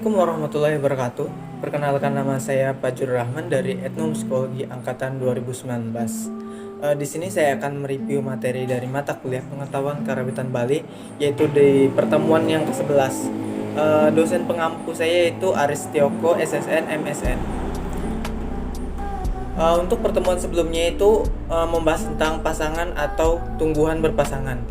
Assalamualaikum warahmatullahi wabarakatuh. Perkenalkan, nama saya Fajrul Rahman dari Etnomusikologi angkatan 2019. Di sini saya akan mereview materi dari mata kuliah Pengetahuan Karawitan Bali, yaitu di pertemuan yang ke-11. Dosen pengampu saya yaitu Aris Tioko, SSN, MSN. Untuk pertemuan sebelumnya itu membahas tentang pasangan atau tumbuhan berpasangan.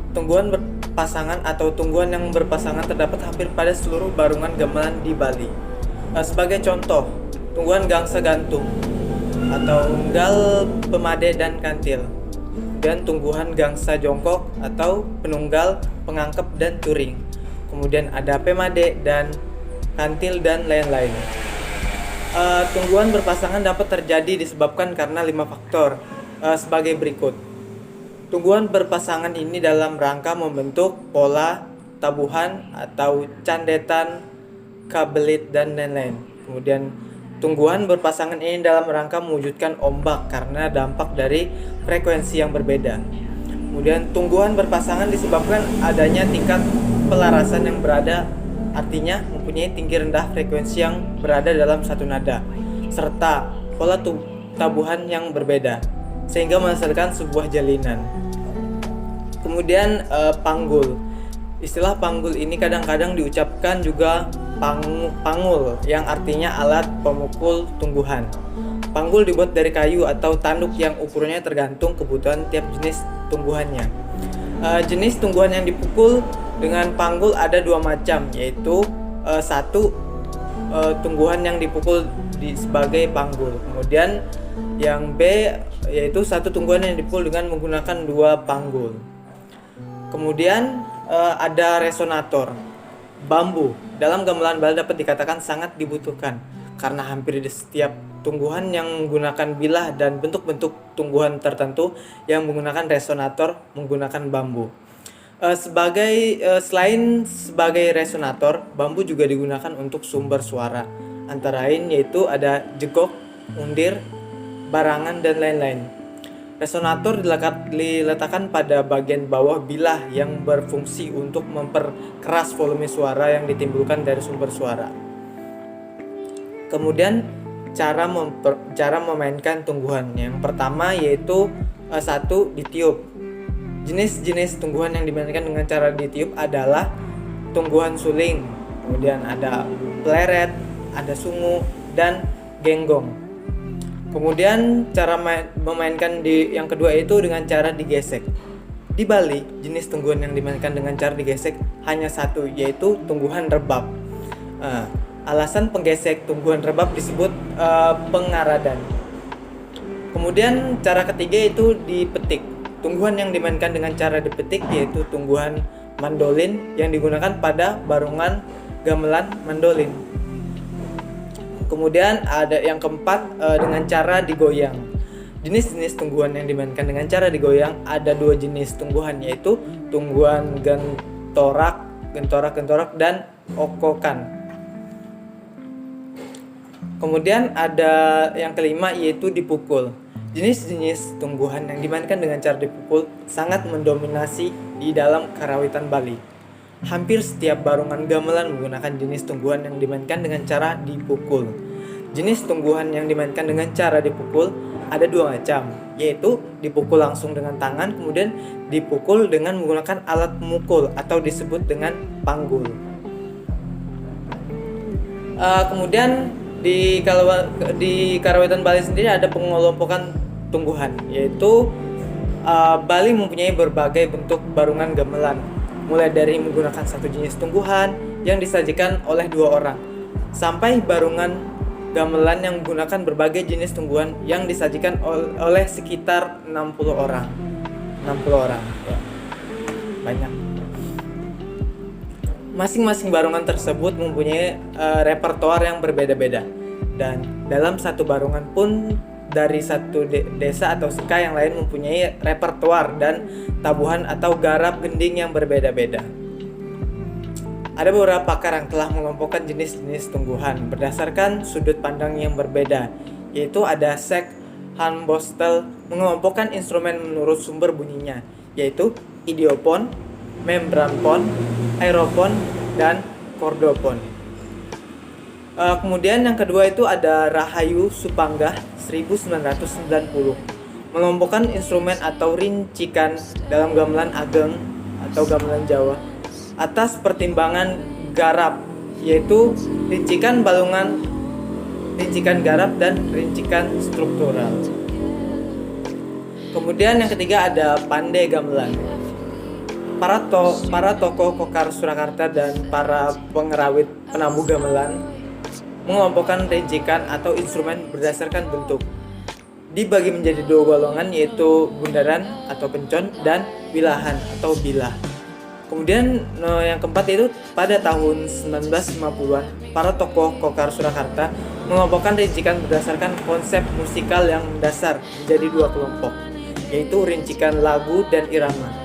Tumbuhan berpasangan atau tumbuhan yang berpasangan terdapat hampir pada seluruh barungan gamelan di Bali. Sebagai contoh, tumbuhan gangsa gantung atau unggal, pemade, dan kantil. Dan tumbuhan gangsa jongkok atau penunggal, pengangkep, dan turing. Kemudian ada pemade dan kantil dan lain-lain. Tumbuhan berpasangan dapat terjadi disebabkan karena 5 faktor sebagai berikut. Tumbuhan berpasangan ini dalam rangka membentuk pola, tabuhan, atau candetan, kabelit, dan lain-lain. Kemudian tumbuhan berpasangan ini dalam rangka mewujudkan ombak karena dampak dari frekuensi yang berbeda. Kemudian tumbuhan berpasangan disebabkan adanya tingkat pelarasan yang berada, artinya mempunyai tinggi rendah frekuensi yang berada dalam satu nada, serta pola tabuhan yang berbeda, sehingga menghasilkan sebuah jalinan. Kemudian panggul. Istilah panggul ini kadang-kadang diucapkan juga pangul, yang artinya alat pemukul tumbuhan. Panggul dibuat dari kayu atau tanduk yang ukurannya tergantung kebutuhan tiap jenis tumbuhannya. Jenis tumbuhan yang dipukul dengan panggul ada 2 macam, yaitu satu tumbuhan yang dipukul sebagai panggul. Kemudian yang B yaitu satu tumbuhan yang dipukul dengan menggunakan 2 panggul. Kemudian ada resonator. Bambu dalam gamelan Bali dapat dikatakan sangat dibutuhkan karena hampir di setiap tumbuhan yang menggunakan bilah dan bentuk-bentuk tumbuhan tertentu yang menggunakan resonator menggunakan bambu. Selain sebagai resonator, bambu juga digunakan untuk sumber suara. Antara lain yaitu ada jegok, undir, barangan, dan lain-lain. Resonator diletakkan pada bagian bawah bilah yang berfungsi untuk memperkeras volume suara yang ditimbulkan dari sumber suara. Kemudian cara memainkan tumbuhan. Yang pertama yaitu satu, ditiup. Jenis-jenis tumbuhan yang dimainkan dengan cara ditiup adalah tumbuhan suling, kemudian ada pleret, ada sungu, dan genggong. Kemudian cara memainkan yang kedua itu dengan cara digesek. Di Bali, jenis tumbuhan yang dimainkan dengan cara digesek hanya satu, yaitu tumbuhan rebab. Alasan penggesek tumbuhan rebab disebut pengaradan. Kemudian cara ketiga itu dipetik. Tumbuhan yang dimainkan dengan cara dipetik yaitu tumbuhan mandolin yang digunakan pada barungan gamelan mandolin. Kemudian ada yang keempat dengan cara digoyang. Jenis-jenis tumbuhan yang dimainkan dengan cara digoyang ada 2 jenis tumbuhan, yaitu tumbuhan gentorak, dan okokan. Kemudian ada yang kelima yaitu dipukul. Jenis-jenis tumbuhan yang dimainkan dengan cara dipukul sangat mendominasi di dalam karawitan Bali. Hampir setiap barungan gamelan menggunakan jenis tumbuhan yang dimainkan dengan cara dipukul. Jenis tumbuhan yang dimainkan dengan cara dipukul ada 2 macam, yaitu dipukul langsung dengan tangan, kemudian dipukul dengan menggunakan alat pemukul atau disebut dengan panggul. Kemudian di karawitan Bali sendiri ada pengelompokan tumbuhan, yaitu Bali mempunyai berbagai bentuk barungan gamelan, mulai dari menggunakan satu jenis tumbuhan yang disajikan oleh 2 orang, sampai barungan gamelan yang menggunakan berbagai jenis tumbuhan yang disajikan oleh sekitar 60 orang. Ya. Banyak. Masing-masing barungan tersebut mempunyai repertoar yang berbeda-beda, dan dalam satu barungan pun dari satu desa atau seka yang lain mempunyai repertoar dan tabuhan atau garap gending yang berbeda-beda. Ada beberapa pakar yang telah mengelompokkan jenis-jenis tumbuhan berdasarkan sudut pandang yang berbeda, yaitu ada Sek Hanbostel mengelompokkan instrumen menurut sumber bunyinya, yaitu idiopon, membranpon, aeropon, dan kordopon. Kemudian yang kedua itu ada Rahayu Supanggah 1990, mengelompokkan instrumen atau rincikan dalam gamelan ageng atau gamelan Jawa atas pertimbangan garap, yaitu rincikan balungan, rincikan garap, dan rincikan struktural. Kemudian yang ketiga ada Pandai Gamelan. Para tokoh Kokar Surakarta dan para pengerawit penabuh gamelan mengelompokkan rincikan atau instrumen berdasarkan bentuk. Dibagi menjadi dua golongan, yaitu bundaran atau pencon dan wilahan atau bilah. Kemudian yang keempat itu pada tahun 1950-an, para tokoh Kokar Surakarta mengelompokkan rincikan berdasarkan konsep musikal yang mendasar menjadi dua kelompok, yaitu rincikan lagu dan irama.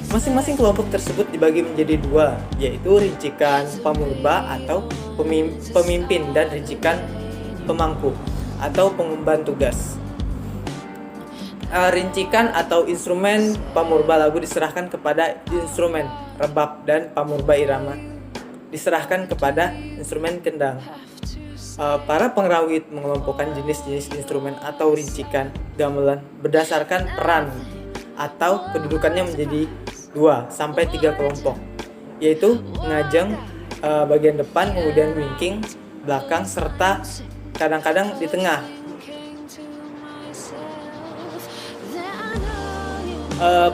Masing-masing kelompok tersebut dibagi menjadi dua, yaitu rincikan pamurba atau pemimpin dan rincikan pemangku atau pengemban tugas. Rincikan atau instrumen pamurba lagu diserahkan kepada instrumen rebab, dan pamurba irama diserahkan kepada instrumen kendang. Para pengrawit mengelompokkan jenis-jenis instrumen atau rincikan gamelan berdasarkan peran atau kedudukannya menjadi 2 sampai 3 kelompok, yaitu ngajeng bagian depan, kemudian wingking belakang, serta kadang-kadang di tengah.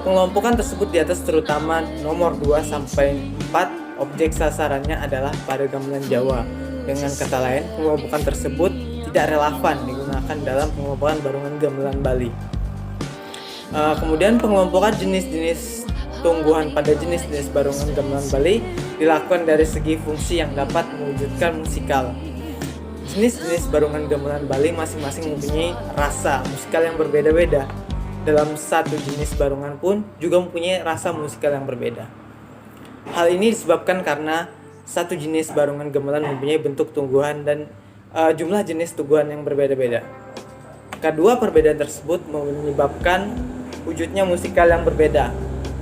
Pengelompokan tersebut di atas terutama nomor 2 sampai 4 objek sasarannya adalah pada gamelan Jawa. Dengan kata lain, pengelompokan tersebut tidak relevan digunakan dalam pengelompokan barungan gamelan Bali. Kemudian pengelompokan jenis-jenis tungguhan pada jenis-jenis barungan gamelan Bali dilakukan dari segi fungsi yang dapat mewujudkan musikal. Jenis-jenis barungan gamelan Bali masing-masing mempunyai rasa musikal yang berbeda-beda. Dalam satu jenis barungan pun juga mempunyai rasa musikal yang berbeda. Hal ini disebabkan karena satu jenis barungan gamelan mempunyai bentuk tungguhan dan jumlah jenis tungguhan yang berbeda-beda. Kedua perbedaan tersebut menyebabkan wujudnya musikal yang berbeda,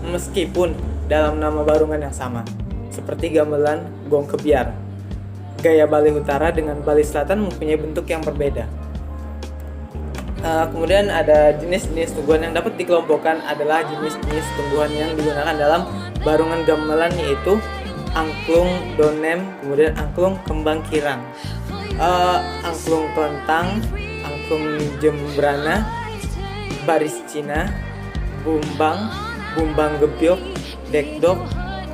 meskipun dalam nama barungan yang sama, seperti gamelan gong kebiar. Gaya Bali Utara dengan Bali Selatan mempunyai bentuk yang berbeda. Kemudian ada jenis-jenis tungguhan yang dapat dikelompokkan adalah jenis-jenis tungguhan yang digunakan dalam barungan gamelan, yaitu angklung donem, kemudian angklung kembang kirang, angklung kelentang, angklung jembrana, baris Cina, bumbang gebyok, dekdok,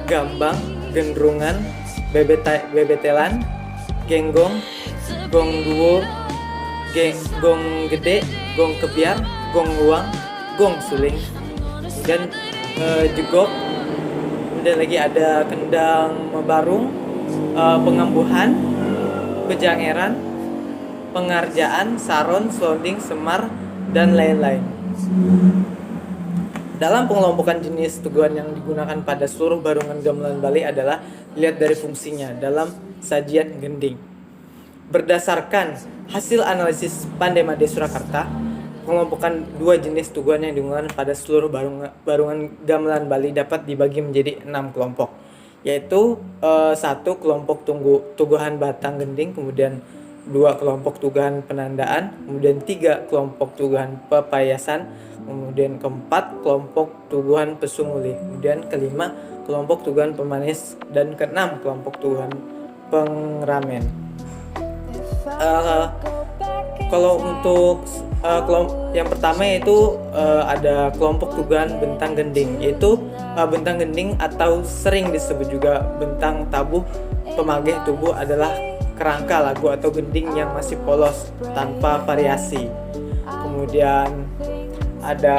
gambang, gendrungan, bebetelan, genggong, gong duo, gong gede, gong kebiar, gong luang, gong suling, dan jegok. Kemudian lagi ada kendang mebarung, pengambuhan, pejangeran, pengarjaan, saron, selonding, semar, dan lain-lain. Dalam pengelompokan jenis tungguhan yang digunakan pada seluruh barungan gamelan Bali adalah dilihat dari fungsinya dalam sajian gending. Berdasarkan hasil analisis Pandai Made Surakarta, pengelompokan dua jenis tungguhan yang digunakan pada seluruh barungan gamelan Bali dapat dibagi menjadi 6 kelompok, yaitu 1 kelompok tungguhan batang gending, kemudian 2 kelompok tungguhan penandaan, kemudian 3 kelompok tungguhan pepayasan, kemudian keempat kelompok tungguhan pesunguli, kemudian kelima kelompok tungguhan pemanis, dan keenam kelompok tungguhan pengramen. Kalau untuk yang pertama yaitu ada kelompok tungguhan bentang gending, yaitu bentang gending atau sering disebut juga bentang tabuh pemageh tubuh adalah kerangka lagu atau gending yang masih polos tanpa variasi. Kemudian ada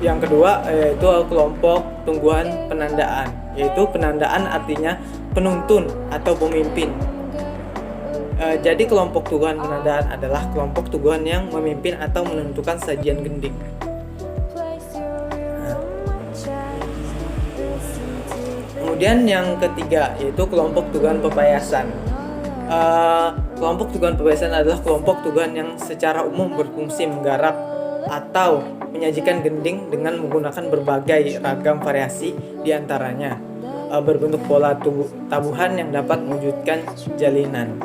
yang kedua yaitu kelompok tungguhan penandaan, yaitu penandaan artinya penuntun atau pemimpin. Jadi kelompok tungguhan penandaan adalah kelompok tungguhan yang memimpin atau menentukan sajian gending. Kemudian yang ketiga yaitu kelompok tungguhan pepayasan. Kelompok tungguhan pepayasan adalah kelompok tungguhan yang secara umum berfungsi menggarap atau menyajikan gending dengan menggunakan berbagai ragam variasi diantaranya berbentuk pola tabuhan yang dapat mewujudkan jalinan.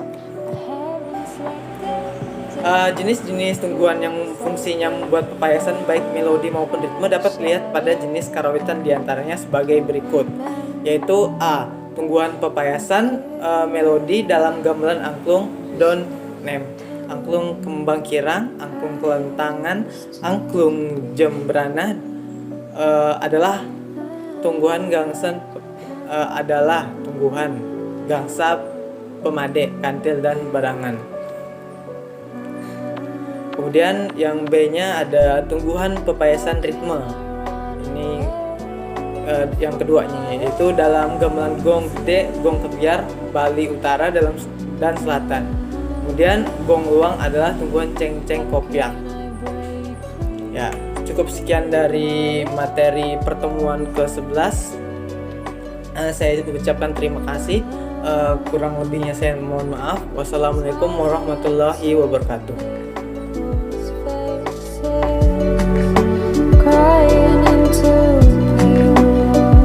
Jenis-jenis tumbuhan yang fungsinya membuat pepayasan baik melodi maupun ritme dapat dilihat pada jenis karawitan diantaranya sebagai berikut, yaitu A. Tumbuhan pepayasan melodi dalam gamelan angklung don nem, angklung kembang kirang, angklung kelentangan, angklung jembrana adalah tumbuhan gangsa pemade, kantil dan barangan. Kemudian yang B-nya ada tumbuhan pepayasan ritme. Ini yang keduanya, yaitu dalam gamelan gong gede, gong kebiar, Bali Utara dan Selatan. Kemudian gong luang adalah tumbuhan ceng-ceng kopiak. Ya, cukup sekian dari materi pertemuan ke-11. Saya ucapkan terima kasih. Kurang lebihnya saya mohon maaf. Wassalamualaikum warahmatullahi wabarakatuh.